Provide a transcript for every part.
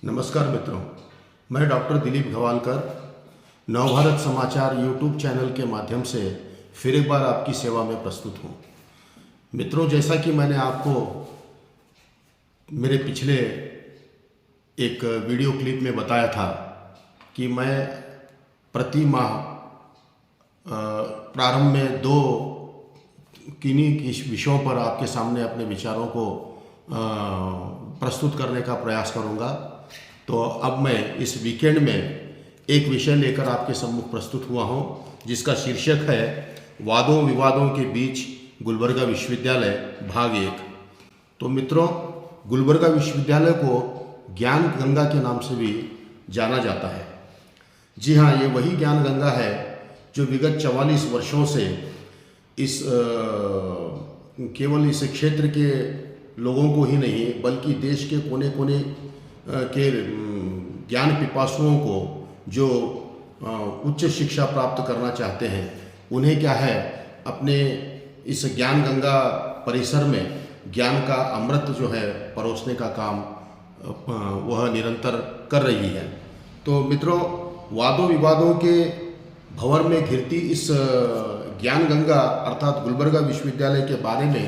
नमस्कार मित्रों, मैं डॉक्टर दिलीप घवालकर नवभारत समाचार यूट्यूब चैनल के माध्यम से फिर एक बार आपकी सेवा में प्रस्तुत हूँ। मित्रों, जैसा कि मैंने आपको मेरे पिछले एक वीडियो क्लिप में बताया था कि मैं प्रति माह प्रारंभ में दो किन्हीं विषयों पर आपके सामने अपने विचारों को प्रस्तुत करने का प्रयास करूँगा। तो अब मैं इस वीकेंड में एक विषय लेकर आपके सम्मुख प्रस्तुत हुआ हूँ, जिसका शीर्षक है वादों विवादों के बीच गुलबर्गा विश्वविद्यालय भाग 1। तो मित्रों, गुलबर्गा विश्वविद्यालय को ज्ञान गंगा के नाम से भी जाना जाता है। जी हाँ, ये वही ज्ञान गंगा है जो विगत 44 वर्षों से केवल इस क्षेत्र के लोगों को ही नहीं बल्कि देश के कोने कोने के ज्ञान पिपासुओं को जो उच्च शिक्षा प्राप्त करना चाहते हैं, उन्हें क्या है, अपने इस ज्ञान गंगा परिसर में ज्ञान का अमृत जो है परोसने का काम वह निरंतर कर रही है। तो मित्रों, वादों विवादों के भंवर में घिरती इस ज्ञान गंगा अर्थात गुलबर्गा विश्वविद्यालय के बारे में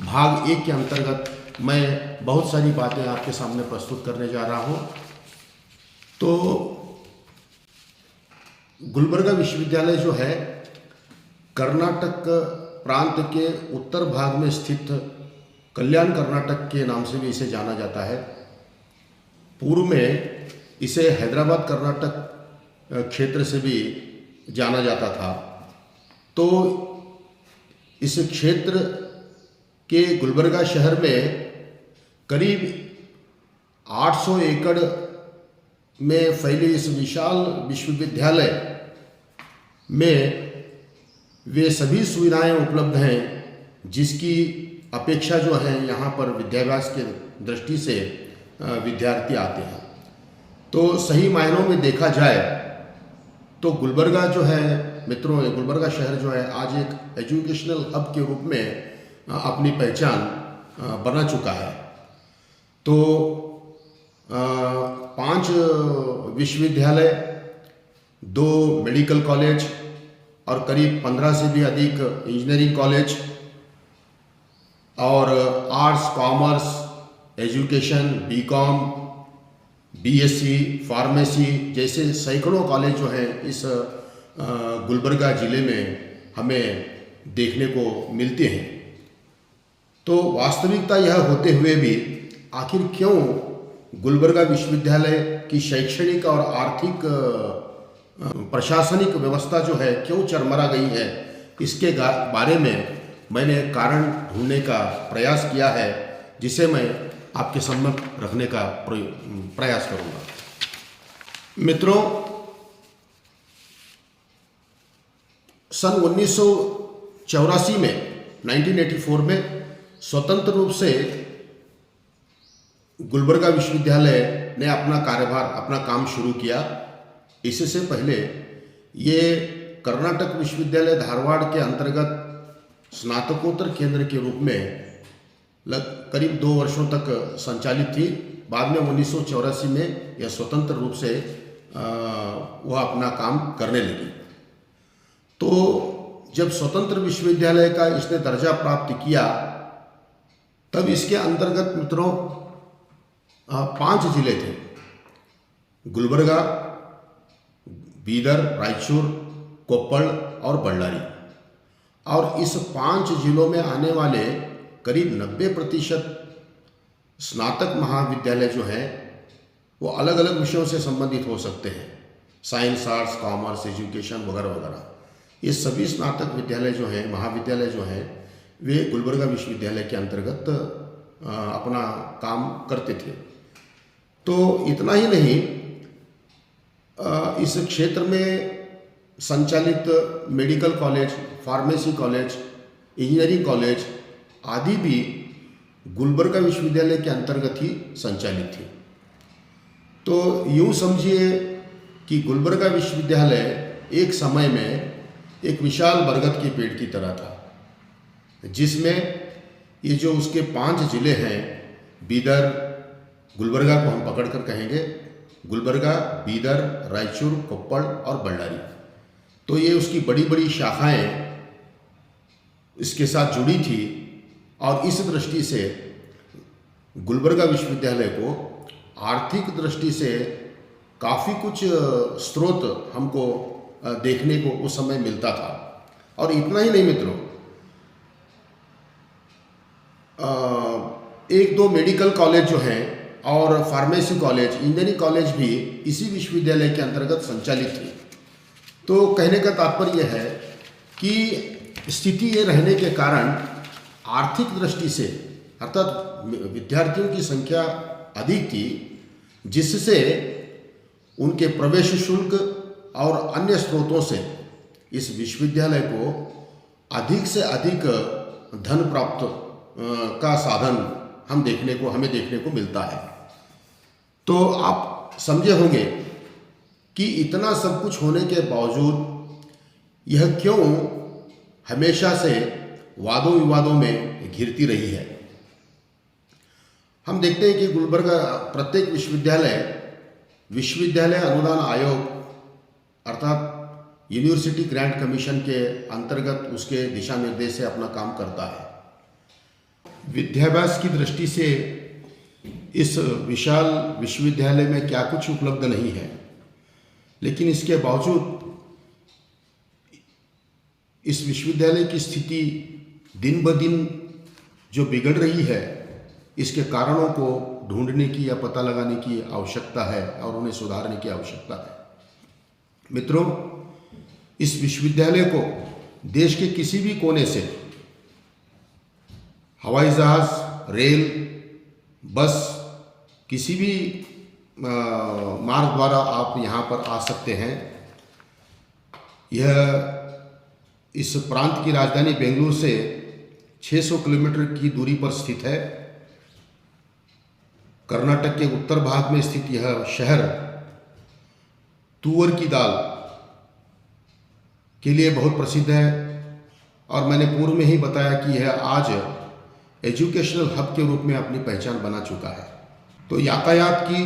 भाग 1 के अंतर्गत मैं बहुत सारी बातें आपके सामने प्रस्तुत करने जा रहा हूँ। तो गुलबर्गा विश्वविद्यालय जो है कर्नाटक प्रांत के उत्तर भाग में स्थित कल्याण कर्नाटक के नाम से भी इसे जाना जाता है। पूर्व में इसे हैदराबाद कर्नाटक क्षेत्र से भी जाना जाता था। तो इस क्षेत्र के गुलबर्गा शहर में करीब 800 एकड़ में फैले इस विशाल विश्वविद्यालय में वे सभी सुविधाएं उपलब्ध हैं जिसकी अपेक्षा जो है यहाँ पर विद्याभ्यास के दृष्टि से विद्यार्थी आते हैं। तो सही मायनों में देखा जाए तो गुलबर्गा जो है मित्रों, गुलबर्गा शहर जो है आज एक एजुकेशनल हब के रूप में अपनी पहचान बना चुका है। तो 5 विश्वविद्यालय, 2 मेडिकल कॉलेज और करीब 15 से भी अधिक इंजीनियरिंग कॉलेज और arts, commerce, education, BCom, BSc, pharmacy जैसे सैकड़ों कॉलेज जो हैं इस गुलबर्गा ज़िले में हमें देखने को मिलते हैं। तो वास्तविकता यह होते हुए भी आखिर क्यों गुलबर्गा विश्वविद्यालय की शैक्षणिक और आर्थिक प्रशासनिक व्यवस्था जो है क्यों चरमरा गई है, इसके बारे में मैंने कारण ढूंढने का प्रयास किया है, जिसे मैं आपके सम्मुख रखने का प्रयास करूँगा। मित्रों, सन 1984 में 1984 में स्वतंत्र रूप से गुलबर्गा विश्वविद्यालय ने अपना कार्यभार, अपना काम शुरू किया। इससे पहले ये कर्नाटक विश्वविद्यालय धारवाड़ के अंतर्गत स्नातकोत्तर केंद्र के रूप में करीब 2 वर्षों तक संचालित थी। बाद में 1984 में यह स्वतंत्र रूप से वह अपना काम करने लगी। तो जब स्वतंत्र विश्वविद्यालय का इसने दर्जा प्राप्त किया, तब इसके अंतर्गत मित्रों 5 जिले थे: गुलबर्गा, बीदर, रायचूर, कोप्पल और बल्लारी। और इस 5 जिलों में आने वाले करीब 90% स्नातक महाविद्यालय जो हैं वो अलग अलग विषयों से संबंधित हो सकते हैं, साइंस, आर्ट्स, कॉमर्स, एजुकेशन वगैरह वगैरह। ये सभी स्नातक विद्यालय जो हैं, महाविद्यालय जो हैं, वे गुलबर्गा विश्वविद्यालय के अंतर्गत अपना काम करते थे। तो इतना ही नहीं, इस क्षेत्र में संचालित medical college, pharmacy college, engineering college आदि भी गुलबर्गा विश्वविद्यालय के अंतर्गत ही संचालित थी। तो यूँ समझिए कि गुलबर्गा विश्वविद्यालय एक समय में एक विशाल बरगद के पेड़ की तरह था, जिसमें ये जो उसके 5 जिले हैं, बीदर, गुलबर्गा को हम पकड़कर कहेंगे, गुलबर्गा, बीदर, रायचूर, कोप्पड़ और बल्लारी। तो ये उसकी बड़ी बड़ी शाखाएं इसके साथ जुड़ी थी और इस दृष्टि से गुलबर्गा विश्वविद्यालय को आर्थिक दृष्टि से काफ़ी कुछ स्रोत हमको देखने को उस समय मिलता था। और इतना ही नहीं मित्रों, एक दो मेडिकल कॉलेज जो हैं और फार्मेसी कॉलेज, इंजीनियरिंग कॉलेज भी इसी विश्वविद्यालय के अंतर्गत संचालित थे। तो कहने का तात्पर्य है कि स्थिति ये रहने के कारण आर्थिक दृष्टि से, अर्थात विद्यार्थियों की संख्या अधिक थी, जिससे उनके प्रवेश शुल्क और अन्य स्रोतों से इस विश्वविद्यालय को अधिक से अधिक धन प्राप्त का साधन हमें देखने को मिलता है। तो आप समझे होंगे कि इतना सब कुछ होने के बावजूद यह क्यों हमेशा से वादों विवादों में घिरती रही है। हम देखते हैं कि गुलबर्गा प्रत्येक विश्वविद्यालय अनुदान आयोग अर्थात यूनिवर्सिटी ग्रांट कमीशन के अंतर्गत उसके दिशा निर्देश से अपना काम करता है। विद्याभ्यास की दृष्टि से इस विशाल विश्वविद्यालय में क्या कुछ उपलब्ध नहीं है, लेकिन इसके बावजूद इस विश्वविद्यालय की स्थिति दिन ब दिन जो बिगड़ रही है, इसके कारणों को ढूंढने की या पता लगाने की आवश्यकता है और उन्हें सुधारने की आवश्यकता है। मित्रों, इस विश्वविद्यालय को देश के किसी भी कोने से हवाई जहाज, रेल, बस, किसी भी मार्ग द्वारा आप यहाँ पर आ सकते हैं। यह इस प्रांत की राजधानी बेंगलुरु से 600 किलोमीटर की दूरी पर स्थित है। कर्नाटक के उत्तर भाग में स्थित यह शहर तुअर की दाल के लिए बहुत प्रसिद्ध है और मैंने पूर्व में ही बताया कि यह आज एजुकेशनल हब के रूप में अपनी पहचान बना चुका है। तो यातायात की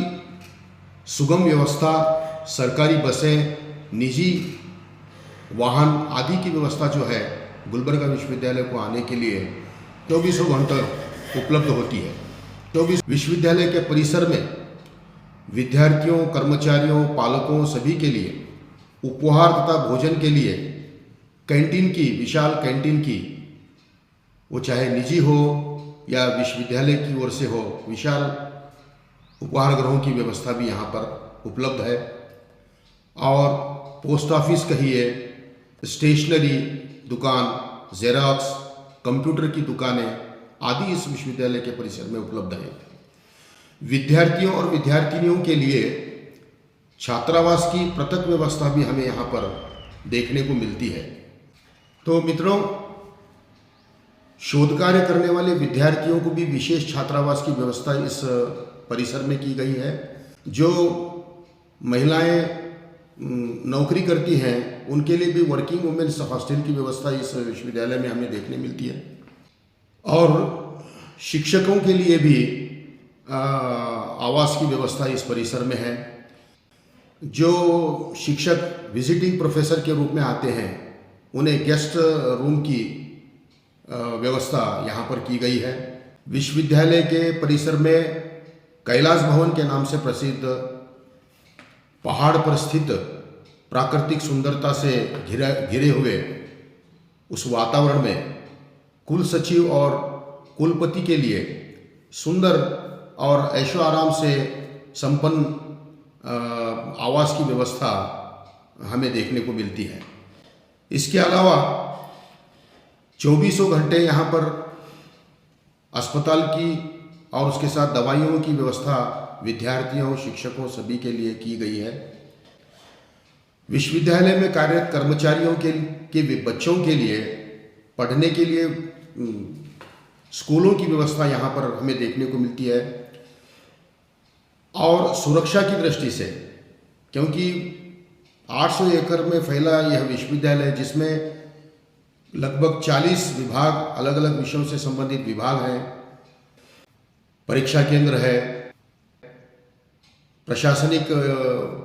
सुगम व्यवस्था, सरकारी बसें, निजी वाहन आदि की व्यवस्था जो है गुलबर्गा विश्वविद्यालय को आने के लिए 24 घंटे उपलब्ध होती है। तो विश्वविद्यालय के परिसर में विद्यार्थियों, कर्मचारियों, पालकों सभी के लिए उपहार तथा भोजन के लिए कैंटीन की, विशाल कैंटीन की, वो चाहे निजी हो या विश्वविद्यालय की ओर से हो, विशाल उपहार गृहों की व्यवस्था भी यहाँ पर उपलब्ध है। और पोस्ट ऑफिस कहिए, स्टेशनरी दुकान, जेरॉक्स, कंप्यूटर की दुकानें आदि इस विश्वविद्यालय के परिसर में उपलब्ध है। विद्यार्थियों और विद्यार्थिनियों के लिए छात्रावास की पृथक व्यवस्था भी हमें यहाँ पर देखने को मिलती है। तो मित्रों, शोध कार्य करने वाले विद्यार्थियों को भी विशेष छात्रावास की व्यवस्था इस परिसर में की गई है। जो महिलाएं नौकरी करती हैं उनके लिए भी वर्किंग वुमेन्स हॉस्टल की व्यवस्था इस विश्वविद्यालय में हमें देखने मिलती है। और शिक्षकों के लिए भी आवास की व्यवस्था इस परिसर में है। जो शिक्षक विजिटिंग प्रोफेसर के रूप में आते हैं उन्हें गेस्ट रूम की व्यवस्था यहाँ पर की गई है। विश्वविद्यालय के परिसर में कैलाश भवन के नाम से प्रसिद्ध पहाड़ पर स्थित प्राकृतिक सुंदरता से घिरे हुए उस वातावरण में कुल सचिव और कुलपति के लिए सुंदर और ऐशो आराम से संपन्न आवास की व्यवस्था हमें देखने को मिलती है। इसके अलावा 24 घंटे यहाँ पर अस्पताल की और उसके साथ दवाइयों की व्यवस्था विद्यार्थियों, शिक्षकों सभी के लिए की गई है। विश्वविद्यालय में कार्यरत कर्मचारियों के बच्चों के लिए पढ़ने के लिए स्कूलों की व्यवस्था यहाँ पर हमें देखने को मिलती है। और सुरक्षा की दृष्टि से, क्योंकि 800 एकड़ में फैला यह विश्वविद्यालय जिसमें लगभग 40 विभाग, अलग अलग विषयों से संबंधित विभाग हैं, परीक्षा केंद्र है, प्रशासनिक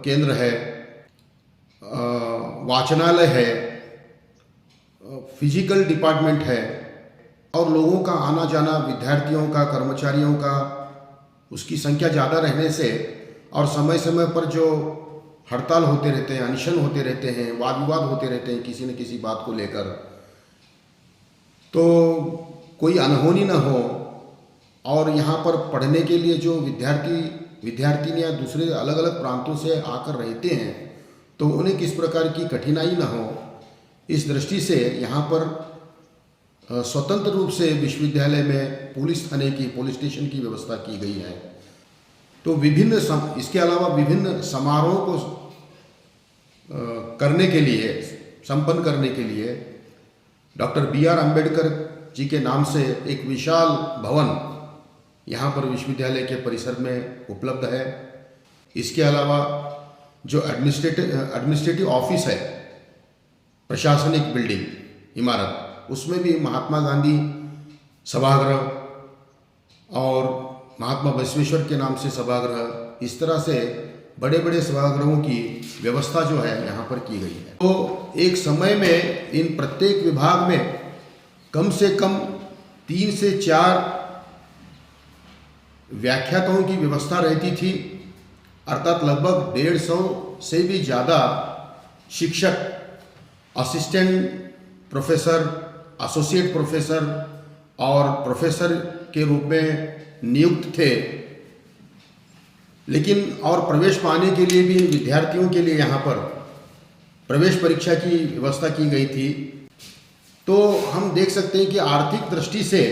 केंद्र है, वाचनालय है, फिजिकल डिपार्टमेंट है और लोगों का आना जाना, विद्यार्थियों का, कर्मचारियों का, उसकी संख्या ज़्यादा रहने से और समय समय पर जो हड़ताल होते रहते हैं, अनशन होते रहते हैं, वाद विवाद होते रहते हैं किसी न किसी बात को लेकर, तो कोई अनहोनी न हो और यहाँ पर पढ़ने के लिए जो विद्यार्थिनियाँ दूसरे अलग अलग प्रांतों से आकर रहते हैं तो उन्हें किस प्रकार की कठिनाई न हो, इस दृष्टि से यहाँ पर स्वतंत्र रूप से विश्वविद्यालय में पुलिस स्टेशन की व्यवस्था की गई है। तो इसके अलावा विभिन्न समारोह को संपन्न करने के लिए डॉक्टर B.R. अम्बेडकर जी के नाम से एक विशाल भवन यहाँ पर विश्वविद्यालय के परिसर में उपलब्ध है। इसके अलावा जो एडमिनिस्ट्रेटिव ऑफिस है, प्रशासनिक बिल्डिंग इमारत, उसमें भी महात्मा गांधी सभागृह और महात्मा बसवेश्वर के नाम से सभागृह, इस तरह से बड़े बड़े सभागृहों की व्यवस्था जो है यहाँ पर की गई है। तो एक समय में इन प्रत्येक विभाग में कम से कम 3 से 4 व्याख्याताओं की व्यवस्था रहती थी, अर्थात लगभग 150 से भी ज़्यादा शिक्षक, असिस्टेंट प्रोफेसर, एसोसिएट प्रोफेसर और प्रोफेसर के रूप में नियुक्त थे। लेकिन और प्रवेश पाने के लिए भी विद्यार्थियों के लिए यहाँ पर प्रवेश परीक्षा की व्यवस्था की गई थी। तो हम देख सकते हैं कि आर्थिक दृष्टि से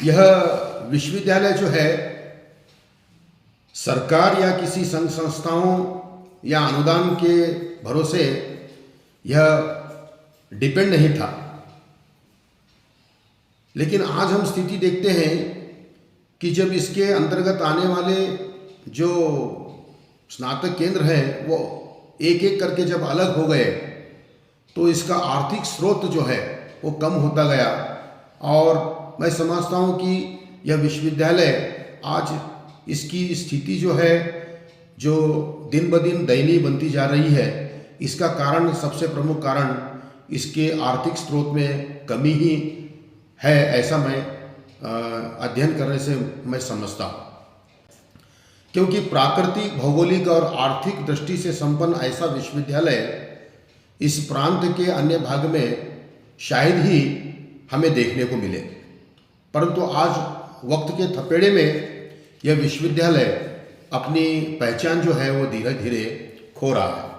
यह विश्वविद्यालय जो है सरकार या किसी संघ संस्थाओं या अनुदान के भरोसे यह डिपेंड नहीं था। लेकिन आज हम स्थिति देखते हैं कि जब इसके अंतर्गत आने वाले जो स्नातक केंद्र हैं वो एक एक करके जब अलग हो गए तो इसका आर्थिक स्रोत जो है वो कम होता गया और मैं समझता हूँ कि यह विश्वविद्यालय आज इसकी स्थिति जो है, जो दिन ब दिन दयनीय बनती जा रही है, इसका कारण, सबसे प्रमुख कारण इसके आर्थिक स्रोत में कमी ही है, ऐसा मैं अध्ययन करने से मैं समझता हूँ। क्योंकि प्राकृतिक, भौगोलिक और आर्थिक दृष्टि से संपन्न ऐसा विश्वविद्यालय इस प्रांत के अन्य भाग में शायद ही हमें देखने को मिले, परंतु आज वक्त के थपेड़े में यह विश्वविद्यालय अपनी पहचान जो है वो धीरे धीरे खो रहा है।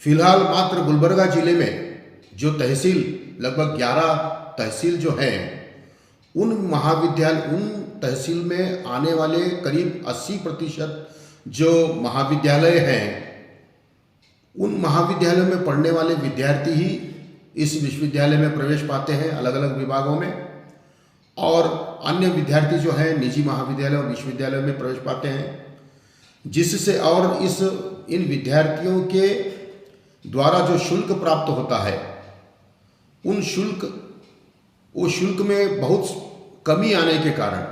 फिलहाल मात्र गुलबर्गा जिले में जो तहसील, लगभग 11 तहसील जो हैं, उन तहसील में आने वाले करीब 80% जो महाविद्यालय हैं, उन महाविद्यालयों में पढ़ने वाले विद्यार्थी ही इस विश्वविद्यालय में प्रवेश पाते हैं अलग अलग विभागों में, और अन्य विद्यार्थी जो हैं निजी महाविद्यालय और विश्वविद्यालयों में प्रवेश पाते हैं, जिससे और इन विद्यार्थियों के द्वारा जो शुल्क प्राप्त होता है, वो शुल्क में बहुत कमी आने के कारण,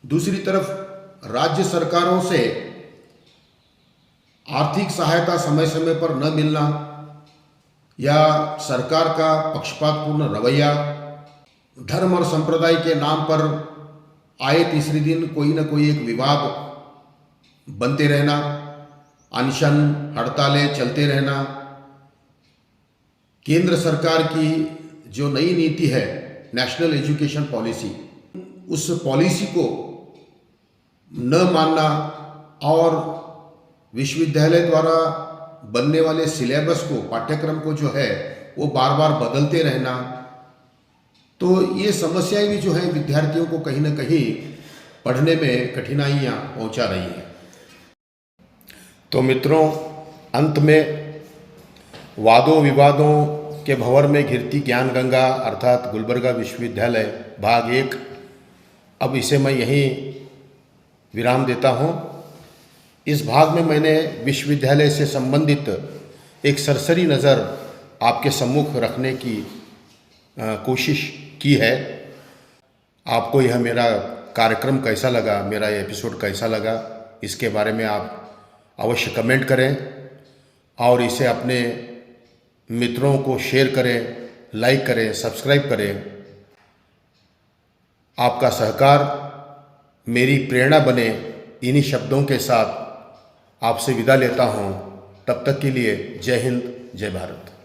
दूसरी तरफ राज्य सरकारों से आर्थिक सहायता समय समय पर न मिलना या सरकार का पक्षपातपूर्ण रवैया, धर्म और संप्रदाय के नाम पर आए तीसरे दिन कोई न कोई एक विवाद बनते रहना, अनशन, हड़तालें चलते रहना, केंद्र सरकार की जो नई नीति है नेशनल एजुकेशन पॉलिसी, उस पॉलिसी को न मानना और विश्वविद्यालय द्वारा बनने वाले सिलेबस को, पाठ्यक्रम को जो है वो बार बार बदलते रहना, तो ये समस्याएं भी जो है विद्यार्थियों को कहीं न कहीं पढ़ने में कठिनाइयाँ पहुंचा रही है। तो मित्रों, अंत में वादों विवादों के भंवर में घिरती ज्ञान गंगा अर्थात गुलबर्गा विश्वविद्यालय भाग 1, अब इसे मैं यहीं विराम देता हूँ। इस भाग में मैंने विश्वविद्यालय से संबंधित एक सरसरी नज़र आपके सम्मुख रखने की कोशिश की है। आपको यह मेरा कार्यक्रम कैसा लगा, मेरा एपिसोड कैसा लगा, इसके बारे में आप अवश्य कमेंट करें और इसे अपने मित्रों को शेयर करें, लाइक करें, सब्सक्राइब करें। आपका सहकार मेरी प्रेरणा बने, इन्हीं शब्दों के साथ आपसे विदा लेता हूँ। तब तक के लिए जय हिंद, जय भारत।